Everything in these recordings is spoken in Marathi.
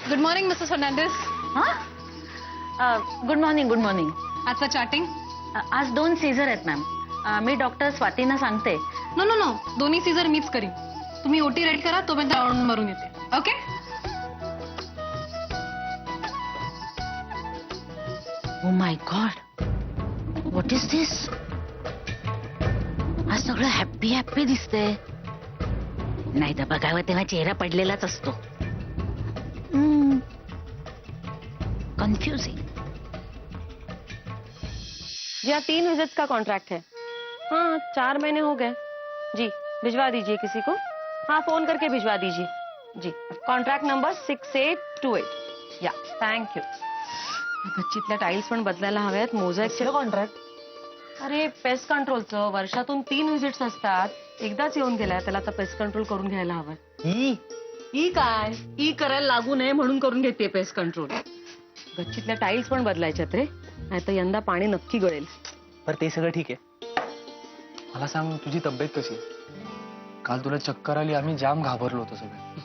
Good morning Mrs Fernandes. Good morning good morning. आजचं चॅटिंग. आज 2 सीझर आहेत मॅम. मी डॉक्टर स्वातींना सांगते. नो नो नो, दोन्ही सीझर मीच करीन. तुम्ही ओटी रेडी करा, तोपर्यंत राऊंड मारून येते. Okay. Oh my god, what is this? आज सगळं हॅप्पी हॅप्पी दिसतंय. नाही तर बघावं तेव्हा चेहरा पडलेलाच असतो. कंफ्यूजिंग. जी हाँ, 3 विजिट्स का कॉन्ट्रैक्ट है. हाँ, 4 महीने हो गए. जी भिजवा दीजिए किसी को. हाँ, फोन करके भिजवा दीजिए. जी, कॉन्ट्रॅक्ट नंबर 6828. या, थँक्यू. गच्चीतल्या टाईल्स पण बदलायला हव्यात. मोझॅकचे कॉन्ट्रॅक्ट. अरे पेस्ट कंट्रोलचं वर्षातून 3 विजिट्स असतात. एकदाच येऊन गेलाय, त्याला आता पेस्ट कंट्रोल करून घ्यायला हवंय. ई काय ई करायला लागू नये म्हणून करून घेते पेस्ट कंट्रोल. गच्चीतल्या टाईल्स पण बदलायच्यात रे, नाही तर यंदा पाणी नक्की गळेल. पर ते सगळं ठीक आहे. मला सांग, तुझी तब्येत कशी? काल तुला चक्कर आली, आम्ही जाम घाबरलो होतो सगळे.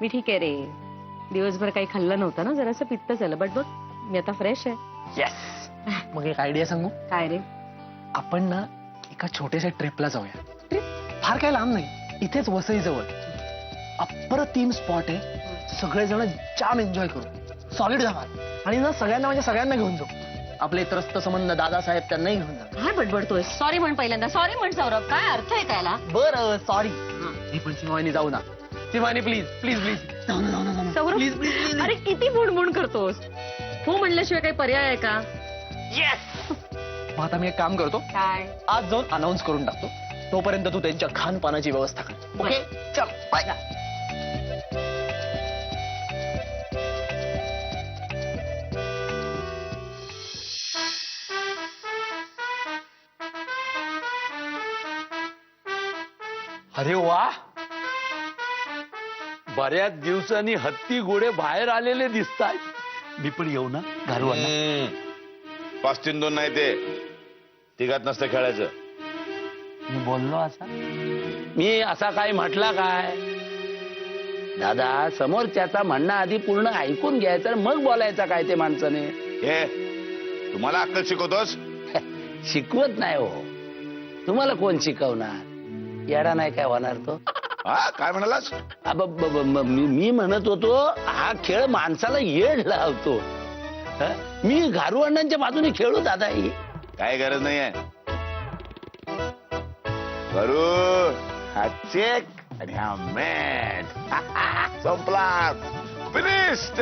मी ठीक आहे रे. दिवसभर काही खाल्लं नव्हतं ना, जरासं पित्त झालं. बट बघ, मी आता फ्रेश आहे. येस. मग एक आयडिया सांगू? काय रे? आपण ना एका छोट्याशा ट्रिपला जाऊया. फार काय लांब नाही, इथेच वसई जवळ अप्रतिम स्पॉट आहे. सगळेजण जाम एन्जॉय करू. सॉलिड धमाल. आणि ना सगळ्यांना म्हणजे सगळ्यांना घेऊन जाऊ. आपले त्रस्त संबंध दादासाहेब त्यांनाही घेऊन जाऊ. काय बडबडतोय? सॉरी म्हण पहिल्यांदा. सॉरी म्हण सौरभ. काय अर्थ आहे त्याला? बरं सॉरी. मी पण शिवानी जाऊ ना. शिवानी प्लीज प्लीज प्लीज जाऊ ना, जाऊ ना, जाऊ ना. Saurabh, please please please. अरे किती बुणबुण करतोस? हो म्हणल्याशिवाय काही पर्याय आहे का? येस. मग आता मी एक काम करतो, काय? आज जाऊन अनाऊन्स करून टाकतो. तोपर्यंत तू त्यांच्या खानपानाची व्यवस्था कर. ओके, चल बाय. अरे वा, बऱ्याच दिवसांनी हत्ती घोडे बाहेर आलेले दिसतायत. मी पण येऊ ना घरवाला? 5-3-2 नाही, ते तिघात नसतं खेळायचं. मी बोललो असा? मी असा काय म्हटला काय? दादा, समोरच्याचा म्हणणं आधी पूर्ण ऐकून घ्यायचं, मग बोलायचा काय ते माणसाने. हे तुम्हाला अक्कल शिकवतोस? शिकवत नाही हो. तुम्हाला कोण शिकवणार? येडा नाही काय होणार तो? हा, काय म्हणालास? मी म्हणत होतो, हा खेळ माणसाला येड लावतो. मी घारुअण्णांच्या बाजूने खेळू दादा. ही काय गरज नाहीये. करू हा चेक आणि हा मॅच संपला. फिनिश्ड.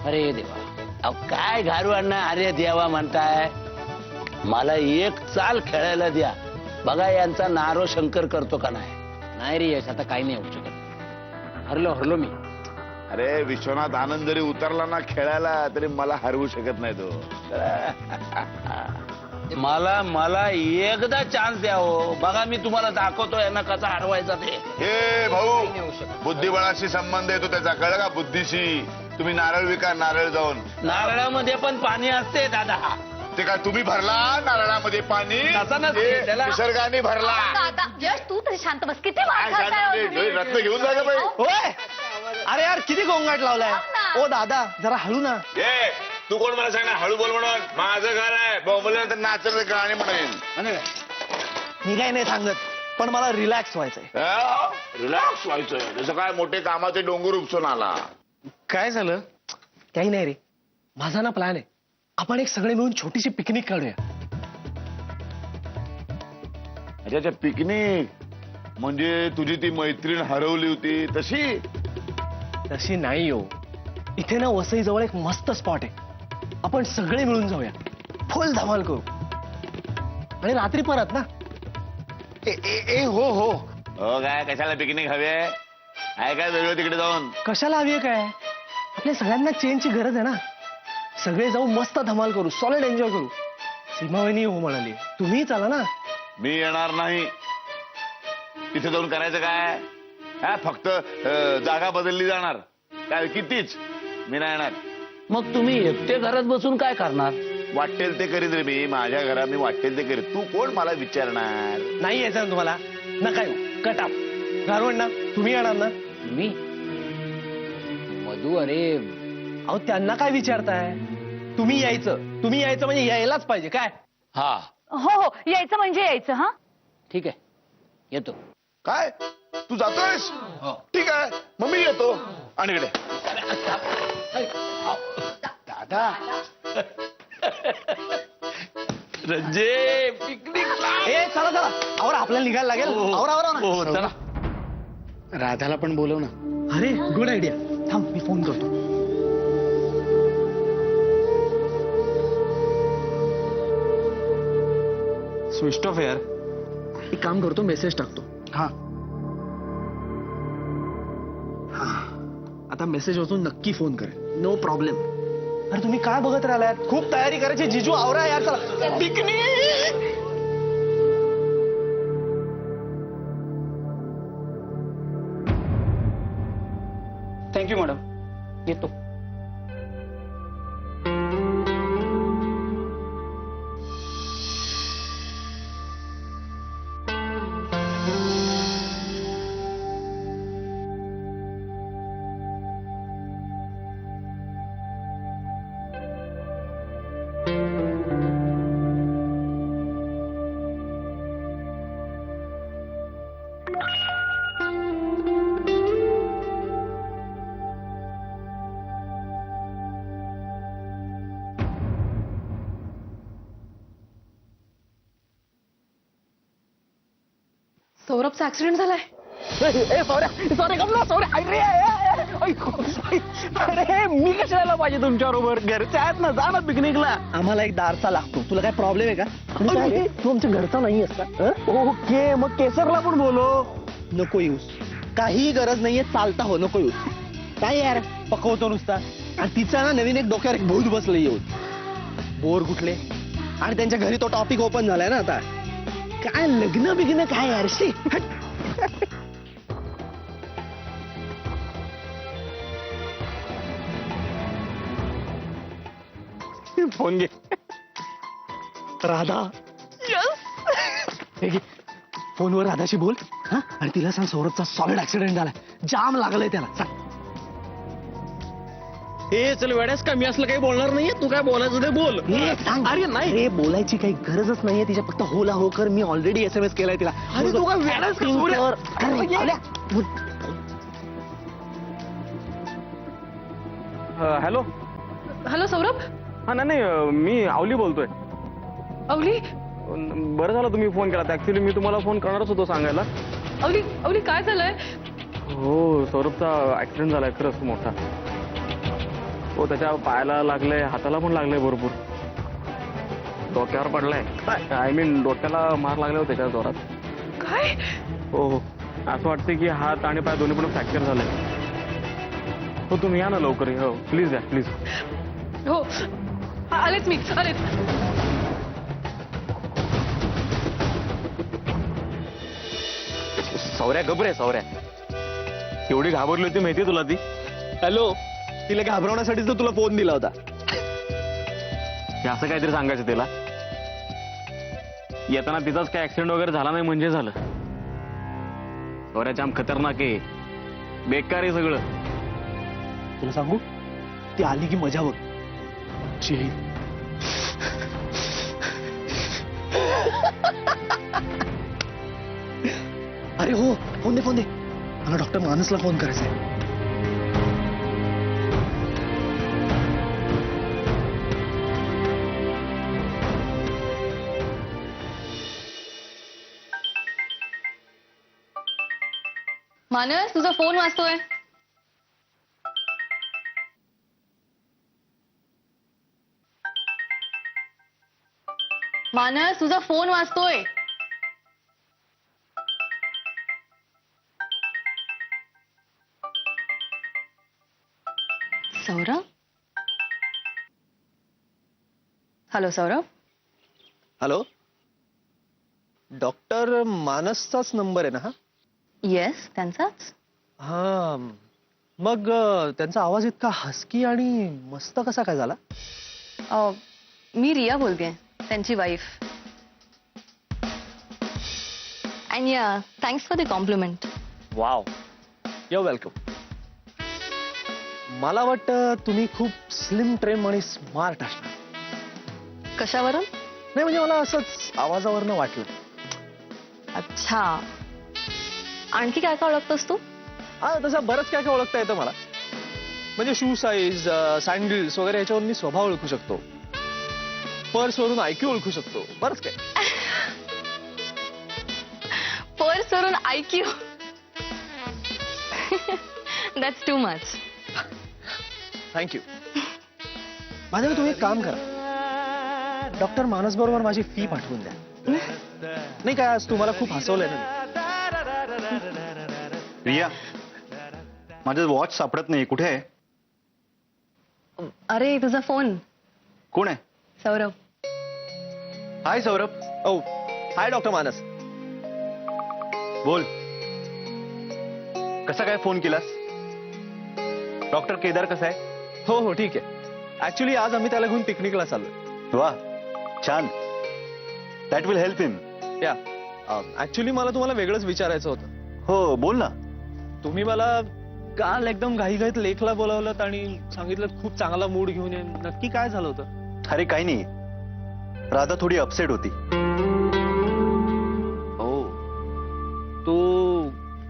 अरे देवा, अहो काय घारुअण्णा अरे देवा म्हणताय? मला एक चाल खेळायला द्या, बघा यांचा नारो शंकर करतो का नाही. नाही रे यश, आता काही नाही होऊ शकत. हरलो मी. अरे विश्वनाथ आनंद जरी उतरला ना खेळायला, तरी मला हरवू शकत नाही तो. मला एकदा चान्स द्या हो. बघा मी तुम्हाला दाखवतो यांना कसा हरवायचा ते. हे भाऊ, बुद्धिबळाशी संबंध येतो त्याचा, कळलं का? बुद्धीशी. तुम्ही नारळ विका, नारळ जाऊन. नारळामध्ये पण पाणी असते दादा. ते काय तुम्ही भरला नारळामध्ये पाणी? तसं नसते त्याला. निसर्गाने भरला. दादा यश, तू तरी शांत बस. किती काय सांगते? रत्न घेऊन जा गं बाई. होय. अरे यार, किती गोंगाट लावलाय. ओ दादा, जरा हळू ना. ए, तू कोण मला सांगणार हळू बोल म्हणून? माझं घर आहे. बोंबल्यानंतर नाचलं गाणी म्हणेन. मी काही नाही सांगत, पण मला रिलॅक्स व्हायचंय. रिलॅक्स व्हायचं. जसं काय मोठे कामाचे डोंगर उपसून आला. काय झालं? काही नाही रे. माझा ना प्लॅन आहे. आपण एक सगळे मिळून छोटीशी पिकनिक काढूया. अच्छा, पिकनिक म्हणजे तुझी ती मैत्रीण हरवली होती तशी? तशी नाही हो. इथे ना वसई जवळ एक मस्त स्पॉट आहे. आपण सगळे मिळून जाऊया, फुल धमाल करू. आणि रात्री परत ना. हो हो. हो काय, कशाला पिकनिक हवी आहे? आहे काय वेगळं तिकडे जाऊन? कशाला हवी आहे काय? आपल्या सगळ्यांना चेनची गरज आहे ना. सगळे जाऊ, मस्त धमाल करू, सॉलिड एन्जॉय करू. सीमावहिनी हो म्हणाली, तुम्ही चला ना. मी येणार नाही. तिथे जाऊन करायचं काय? हा, फक्त जागा बदलली जाणार. काय कितीच? मी नाही येणार. मग तुम्ही एकटे घरात बसून काय करणार? वाटेल ते करीत रे मी. माझ्या घरात मी वाटेल ते करीत. तू कोण मला विचारणार? नाही यायचं ना तुम्हाला? नका येऊ. Cut off. गारवण ना, तुम्ही येणार ना? मी दादू अरे अहो त्यांना काय विचारताय? तुम्ही यायचं म्हणजे यायलाच पाहिजे काय? हा हो हो यायचं म्हणजे यायचं हा. ठीक आहे येतो. काय तू जातोयस? ठीक आहे मग मी येतो. आणि इकडे दादा रंजे पिकनिकला. ए चला चला आवर आपल्याला निघायला लागेल. आवरा हो चला. राधाला पण बोलव ना. अरे गुड आयडिया. थांब मी फोन करतो. स्विच ऑफ यार. एक काम करतो मेसेज टाकतो. हा आता मेसेज वाचून नक्की फोन करेल. No problem. अरे तुम्ही काय बघत राहिलात? खूप तयारी करायची. जिजू आवरा यार चला. पिकनिक. थँक्यू मॅडम येतो. सौरभचा ऍक्सिडेंट झालाय. अरे मी कशाला पाहिजे तुमच्या बरोबर? घरचे आहेत ना. जा ना पिकनिकला. आम्हाला एक दारचा लागतो. तुला काय प्रॉब्लेम आहे का? तू आमच्या घरचा नाही असता. ओके मग केसरला पण बोलो. नको येऊस. काही गरज नाहीये. चालता हो नको येऊस. काय यार पकवतो नुसता. आणि तिचा ना नवीन एक डोक्यावर एक भूत बसलं येऊन. बोर कुठले. आणि त्यांच्या घरी तो टॉपिक ओपन झालाय ना आता. काय लग्न बिग्न काय यार. शी हट. फोन घे. राधा. हे घे. फोनवर राधाशी बोल. हा आणि तिला सांग सौरभचा सॉलिड ऍक्सिडेंट झालाय. जाम लागलंय त्याला. सांग. हे चल वेड्यास का मी असलं काही बोलणार नाहीये. तू काय बोलायचं ते बोल. सांग. अरे नाही रे बोलायची काही गरजच नाहीये. तिच्या फक्त होला हो कर. मी ऑलरेडी SMS केलाय तिला. अरे तू काय वेड्यास हॅलो. हॅलो सौरभ. हा नाही मी अवली बोलतोय. अवली. बरं झालं तुम्ही फोन केला. ऍक्च्युली मी तुम्हाला फोन करणारच होतो सांगायला. अवली अवली काय झालंय? हो सौरभचा ऍक्सिडेंट झालाय खरंच मोठा. हो त्याच्या पायाला लागलंय हाताला पण लागलंय भरपूर. डोक्यावर पडलाय. आय मीन डोक्याला मार लागल्यावर त्याच्या जोरात. काय? हो हो असं वाटतं की हात आणि पाय दोन्ही पण फ्रॅक्चर झालंय. हो तुम्ही या ना लवकर. हो प्लीज या प्लीज. हो आलेच मी आलेच. सौऱ्या गबरे सौऱ्या. एवढी घाबरली होती माहिती तुला ती. हॅलो. तिला घाबरवण्यासाठीच तर तुला फोन दिला होता. हे असं काहीतरी सांगायचं तिला. येताना तिचाच काय ऍक्सिडेंट वगैरे झाला नाही म्हणजे झालं. सौऱ्या जाम खतरनाक आहे. बेकार आहे सगळं. तुला सांगू ती आली की मजा बघ. शी. अरे हो फोन दे फोन दे. मला डॉक्टर मानसला फोन करायचा आहे. मानस तुझा फोन वाजतोय. मानस तुझा फोन वाजतोय. Saurabh. Hello Saurabh. Hello. Doctor मानसचाच नंबर आहे ना हा? येस त्यांचाच. हा मग त्यांचा आवाज इतका हस्की आणि मस्त कसा काय झाला? मी रिया बोलते त्यांची wife. And yeah thanks for the compliment. Wow. Your welcome. मला वाटतं तुम्ही खूप स्लिम ट्रेम आणि स्मार्ट असणार. कशावरून? नाही म्हणजे मला असंच आवाजावरनं वाटलं. अच्छा. आणखी काय काय ओळखतोस तू? हा तसं बरंच काय काय ओळखता येतं मला. म्हणजे शू साईज, सँडल्स वगैरे याच्यावरून मी स्वभाव ओळखू शकतो. पर्स वरून IQ ओळखू शकतो. बरंच काय. पर्स वरून IQ. That's too much. Thank you. माझ्याकडे तुम्ही एक काम करा. डॉक्टर मानस बरोबर माझी फी पाठवून द्या. नाही काय आज तुम्हाला खूप हसवलंय ना. रिया, माझं वॉच सापडत नाही. कुठे आहे? अरे तुझा फोन. कोण आहे? सौरभ. हाय सौरभ. ओ हाय डॉक्टर मानस. बोल, कसा काय फोन केलास? डॉक्टर केदार कसा आहे? हो हो ठीक आहे. ऍक्च्युली आज आम्ही त्याला घेऊन पिकनिकला चाललोय. वा, छान. दॅट विल हेल्प हिम. या ऍक्च्युली मला तुम्हाला वेगळंच विचारायचं होतं. हो बोल ना. तुम्ही मला काल एकदम घाईघाईत लेखला बोलावलं आणि सांगितलं खूप चांगला मूड घेऊन ये. नक्की काय झालं होतं? अरे काही नाही, राधा थोडी अपसेट होती. हो. तो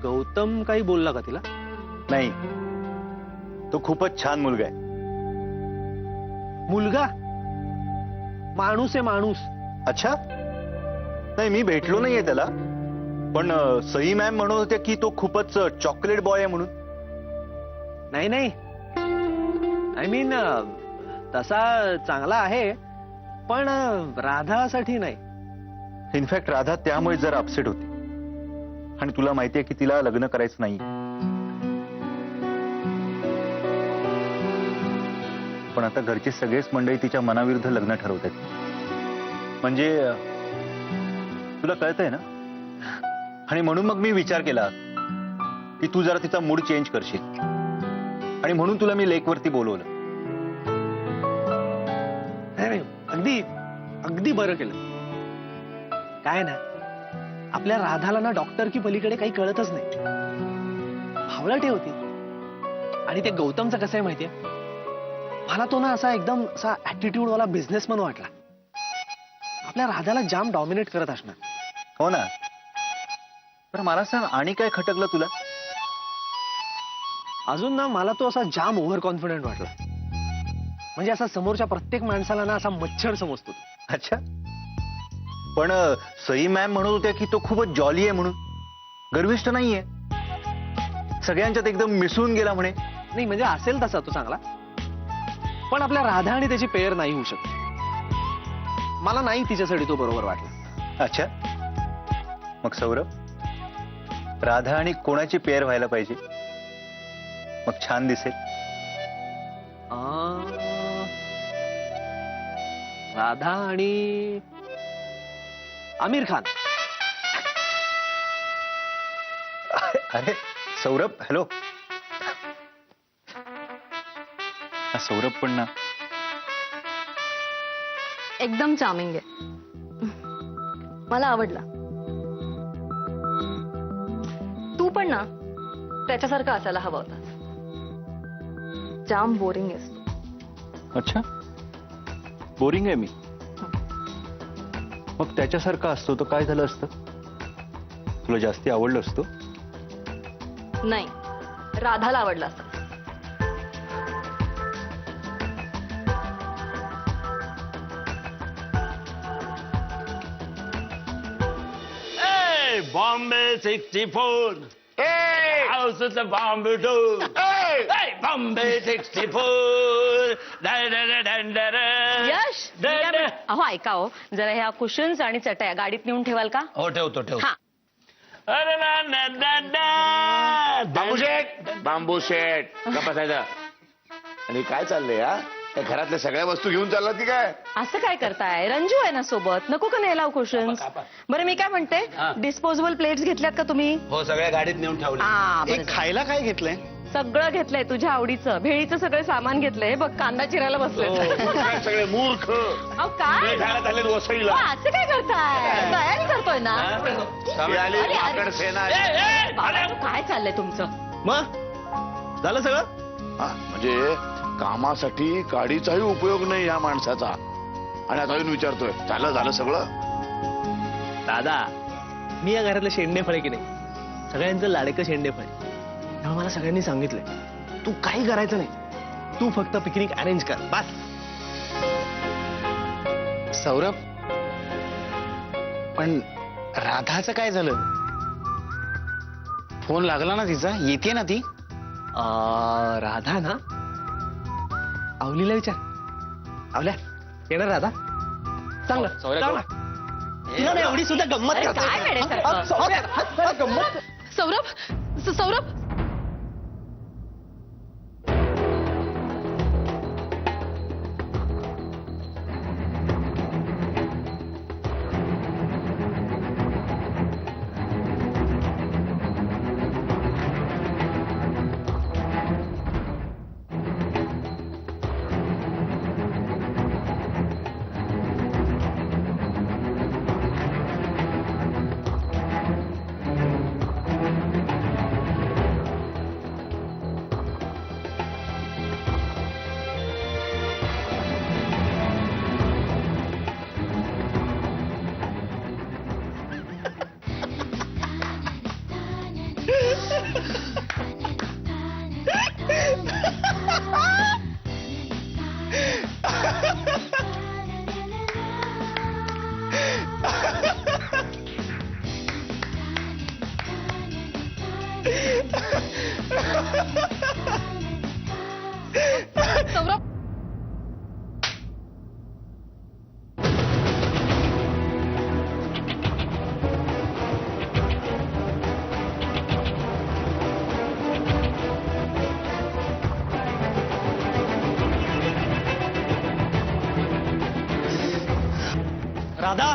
गौतम काही बोलला का तिला? नाही, तो खूपच छान मुलगा आहे. मुलगा? माणूस आहे माणूस. अच्छा, नाही मी भेटलो नाहीये त्याला, पण सई मॅम म्हणत होत्या की तो खूपच चॉकलेट बॉय आहे म्हणून. नाही नाही, आय मीन तसा चांगला आहे, पण राधासाठी नाही. इनफॅक्ट राधा त्यामुळे जरा अपसेट होती. आणि तुला माहितीये की तिला लग्न करायचं नाही. पण आता घरचे सगळेच मंडळी तिच्या मनाविरुद्ध लग्न ठरवतात. म्हणजे तुला कळतंय ना. आणि म्हणून मग मी विचार केला की तू जरा तिचा मूड चेंज करशील, आणि म्हणून तुला मी लेकवरती बोलवलं. नाही, अगदी अगदी बरं केलं. काय ना, आपल्या राधाला ना डॉक्टर की पलीकडे काही कळतच नाही. भावलाटी होती. आणि ते गौतमचं कसं आहे माहितीये, मला तो ना असा एकदम असा ऍटिट्यूड वाला बिझनेसमन वाटला. आपल्या राधाला जाम डॉमिनेट करत असणार. हो ना. बरं मला सांग, आणि काय खटकलं तुला? अजून ना मला तो असा जाम ओव्हर कॉन्फिडंट वाटला. म्हणजे असा समोरच्या प्रत्येक माणसाला ना असा मच्छर समजतो. अच्छा, पण सई मॅम म्हणत होत्या की तो खूपच जॉली आहे म्हणून, गर्विष्ठ नाहीये, सगळ्यांच्यात एकदम मिसळून गेला म्हणे. नाही म्हणजे असेल तसा तो चांगला, पण आपल्या राधा आणि त्याची पेअर नाही होऊ शकत. मला नाही तिच्यासाठी तो बरोबर वाटला. अच्छा, मग सौरभ, राधा आणि कोणाची पेअर व्हायला पाहिजे मग छान दिसेल? राधा आणि आमिर खान. अरे सौरभ, हॅलो. सौरभ पण ना एकदम चार्मिंग आहे. मला आवडला. तू पण ना त्याच्यासारखा असायला हवा होता. जाम बोरिंग आहेस तू. अच्छा, बोरिंग आहे मी? मग त्याच्यासारखा असतो तर काय झालं असतं? तुला जास्ती आवडलं असतो? नाही, राधाला आवडला असता. बॉम्बे 64. हाऊसचं बॉम्बे डो. बॉम्बे 64. यश अहो ऐका हो, जरा ह्या कुशन्स आणि चटया गाडीत नेऊन ठेवाल का? हो ठेवतो ठेवतो. हा. अरे ना ना ना ना. बांबू शेठ, बांबू शेठ बसायचं. आणि काय चाललंय हा? त्या घरातल्या सगळ्या वस्तू घेऊन चाललात की काय? असं काय करताय? रंजू आहे ना सोबत, नको का न्यायला कुशन्स? बरं मी काय म्हणते, हा. डिस्पोजेबल प्लेट्स घेतल्यात का तुम्ही? हो सगळ्या गाडीत नेऊन ठेवले. हा, बरं. खायला काय घेतलंय? सगळं घेतलंय तुझ्या आवडीचं. भेळीचं सगळं सामान घेतलंय बघ. कांदा चिरायला बसले. काय सगळे मूर्ख अहो काय घरात आले वसईला. अहो, असं काय करताय? तयारी करतोय ना. ही आली अरे, अरे. माकड सेना. बाबा, काय चाललंय तुमचं? मग झालं सगळं? म्हणजे कामासाठी काडीचाही उपयोग नाही या माणसाचा. आणि आता येऊन विचारतोय झालं सगळं. दादा, मी या घरातलं शेंडेफळ आहे की नाही, सगळ्यांचं लाडकं शेंडेफळ. तेव्हा मला सगळ्यांनी सांगितलंय तू काही करायचं नाही, तू फक्त पिकनिक अरेंज कर बस. सौरभ, पण राधाचं काय झालं? फोन लागला ना तिचा? येते ना ती? राधा ना, आवलीला विचार. आवल्या येणार राधा? चांगलं चांगलं. तिला नाही एवढी सुद्धा गंमत अरे करता काय येत. वेड्यासारखं? गंमत. सौरभ सौरभ राधा,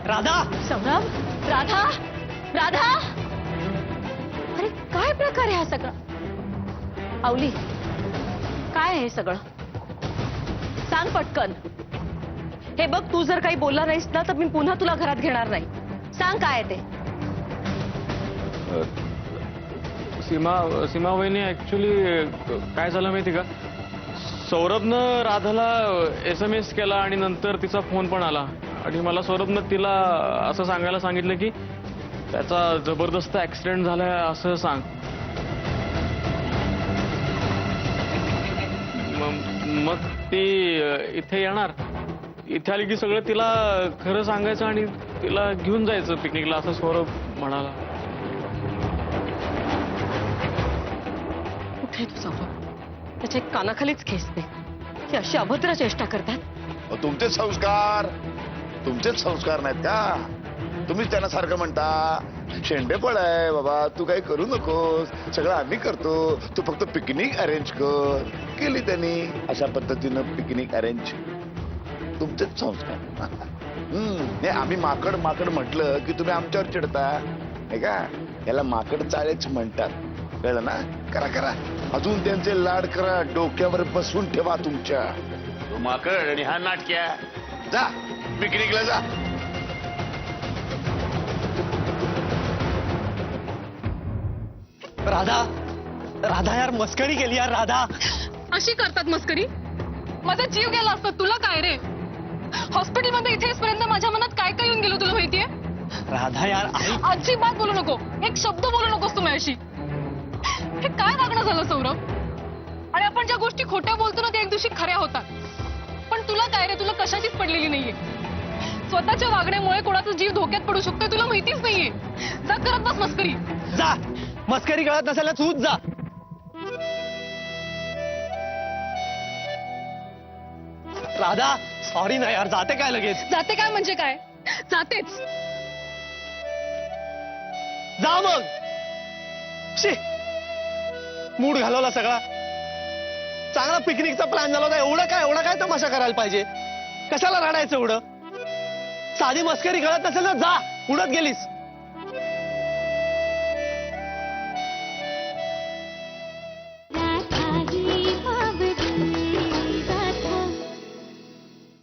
राधा. सौरभ, राधा, राधा. अरे काय प्रकार आहे हा सगळा? आवली, काय आहे हे सगळं? सांग पटकन. हे बघ, तू जर काही बोलला नाहीस ना तर मी पुन्हा तुला घरात घेणार नाही. सांग काय आहे ते. सीमा वहिनी, ऍक्च्युली काय झालं माहिती का, सौरभनं राधाला SMS केला आणि नंतर तिचा फोन पण आला आणि मला सौरभनं तिला असं सांगायला सांगितलं की त्याचा जबरदस्त ऍक्सिडेंट झालाय असं सांग. मग ती इथे येणार, इथे आली की सगळं तिला खरं सांगायचं आणि तिला घेऊन जायचं पिकनिकला असं सौरभ म्हणाला. कुठे तू सौरभ? त्याच्या कानाखालीच खेचते की अशी अभद्र चेष्टा करतात. तुमचेच संस्कार नाहीत का? तुम्हीच त्यांना सारखं म्हणता शेंडेफळ आहे बाबा, तू काही करू नकोस, सगळं आम्ही करतो, तू फक्त पिकनिक अरेंज कर. केली त्यांनी अशा पद्धतीनं पिकनिक अरेंज. तुमचेच संस्कार. नाही, आम्ही माकड म्हटलं की तुम्ही आमच्यावर चिडता नाही का? याला माकड चाळेच म्हणतात, कळलं ना? करा अजून त्यांचे लाड करा, डोक्यावर बसून ठेवा तुमच्या. तो माकड आणि हा नाटक्या. जा पिकनिकला जा. राधा, राधा यार, मस्करी केली यार राधा. अशी करतात मस्करी? माझा जीव गेला असता, तुला काय रे? हॉस्पिटलमध्ये इथेपर्यंत माझ्या मनात काय काय येऊन गेलो तुला माहितीये? राधा यार, अजिबात बोलू नको, एक शब्द बोलू नकोस तू माझ्याशी. हे काय वागणं झालं सौरभ? आणि आपण ज्या गोष्टी खोट्या बोलतो ना त्या एक दिवशी खऱ्या होतात. पण तुला काय रे, तुला कशाचीच पडलेली नाहीये. स्वतःच्या वागण्यामुळे कोणाचा जीव धोक्यात पडू शकतोय तुला माहितीच नाहीये. जा करत बस मस्करी. जा, मस्करी कळत नसेल ना तूच जा. राधा, सॉरी ना यार, जाते काय लगेच? जाते काय म्हणजे काय? जातेच. जा मग. शी, मूड घालवला सगळा. चांगला पिकनिकचा प्लॅन झाला होता, एवढं काय तमाशा करायला पाहिजे? कशाला रडायचं एवढं? साधी मस्करी कळत नसेल ना, जा, उडत गेलीस.